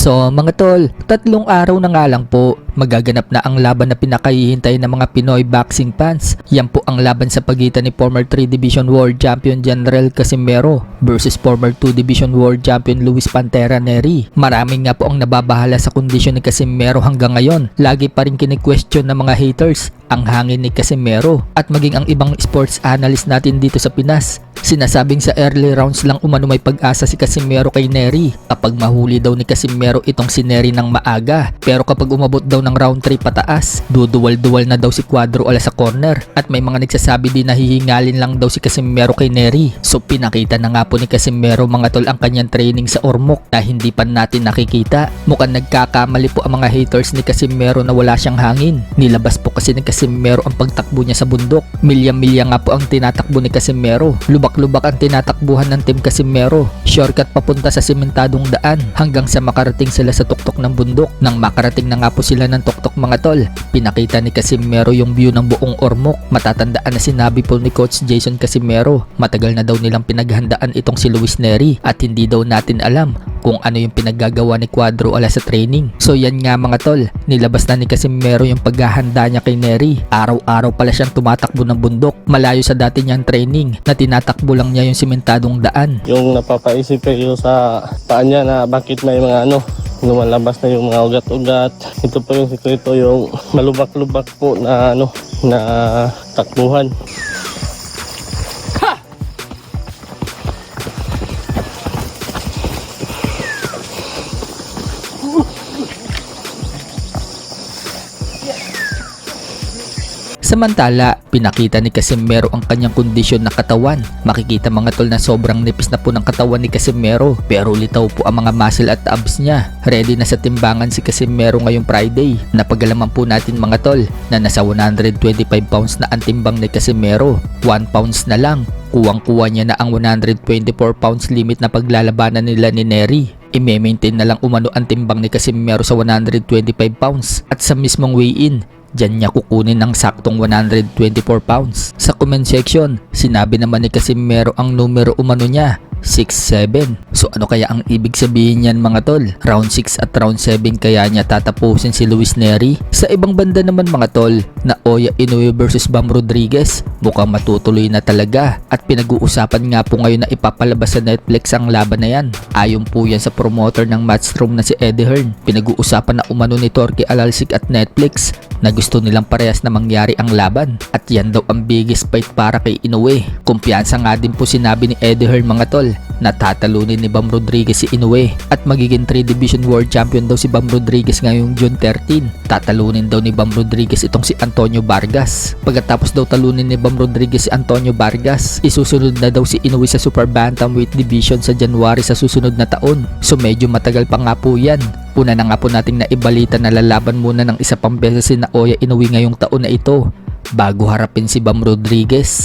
So mga tol, 3 araw na nga lang po, magaganap na ang laban na pinakahihintay ng mga Pinoy boxing fans. Yan po ang laban sa pagitan ni former 3 Division World Champion General Casimero versus former 2 Division World Champion Luis Pantera Nery. Maraming nga po ang nababahala sa kondisyon ni Casimero hanggang ngayon. Lagi pa rin kini-question ng mga haters ang hangin ni Casimero at maging ang ibang sports analyst natin dito sa Pinas. Sinasabing sa early rounds lang umano may pag-asa si Casimero kay Nery kapag mahuli daw ni Casimero itong si Nery ng maaga. Pero kapag umabot daw ng round 3 pataas, duduwal-duwal na daw si Cuadro Alas sa corner at may mga nagsasabi din na hihingalin lang daw si Casimero kay Nery. So pinakita na nga po ni Casimero mga tol ang kanyang training sa Ormoc na hindi pa natin nakikita. Mukhang nagkakamali po ang mga haters ni Casimero na wala siyang hangin. Nilabas po kasi ni Casimero ang pagtakbo niya sa bundok. Milya-milya nga po ang tinatakbo ni Casimero. Lubak-lubak ang tinatakbuhan ng Team Casimero. Shortcut papunta sa sementadong daan hanggang sa makarating sila sa tuktok ng bundok. Nang makarating na nga po sila ng tuktok mga tol, pinakita ni Casimero yung view ng buong Ormoc. Matatandaan na sinabi po ni Coach Jason Casimero, matagal na daw nilang pinaghandaan itong si Luis Nery at hindi daw natin alam kung ano yung pinaggagawa ni Cuadro Alas sa training. So yan nga mga tol, nilabas na ni Casimero yung paghahanda niya kay Nery. Araw-araw pala siyang tumatakbo ng bundok, malayo sa dati niyang training na tinatakbo lang niya yung simentadong daan. Yung napapaisip kayo sa paa niya na bakit may mga lumalabas na yung mga ugat-ugat. Ito po yung sikreto, yung malubak-lubak po na na takbuhan. Samantala, pinakita ni Casimero ang kanyang kondisyon na katawan. Makikita mga tol na sobrang nipis na po ng katawan ni Casimero pero litaw po ang mga muscle at abs niya. Ready na sa timbangan si Casimero ngayong Friday. Napagalaman po natin mga tol na nasa 125 pounds na ang timbang ni Casimero. 1 pounds na lang. Kuwang-kuwa niya na ang 124 pounds limit na paglalabanan nila ni Nery. I-maintain na lang umano ang timbang ni Casimero sa 125 pounds at sa mismong weigh-in, diyan niya kukunin ng saktong 124 pounds. Sa comment section, sinabi naman ni Casimero ang numero umano niya, 6'7". So ano kaya ang ibig sabihin niyan mga tol? Round 6 at round 7 kaya niya tatapusin si Luis Nery? Sa ibang banda naman mga tol, na Oya Inoue versus Bam Rodriguez, mukhang matutuloy na talaga at pinag-uusapan nga po ngayon na ipapalabas sa Netflix ang laban na yan. Ayon po yan sa promoter ng Matchroom na si Eddie Hearn. Pinag-uusapan na umano ni Torque Alalsik at Netflix na gusto nilang parehas na mangyari ang laban at yan daw ang biggest fight para kay Inoue. Kumpiyansa nga din po sinabi ni Eddie Hearn mga tol na tatalunin ni Bam Rodriguez si Inoue at magiging 3 Division World Champion daw si Bam Rodriguez ngayong June 13. Tatalunin daw ni Bam Rodriguez itong si Antonio Vargas. Pagkatapos daw talunin ni Bam Rodriguez si Antonio Vargas, isusunod na daw si Inoue sa Super Bantamweight Division sa January sa susunod na taon. So medyo matagal pa nga po yan. Una na nga po nating naibalita na lalaban muna ng isa pang beses si Naoya Inoue ngayong taon na ito bago harapin si Bam Rodriguez.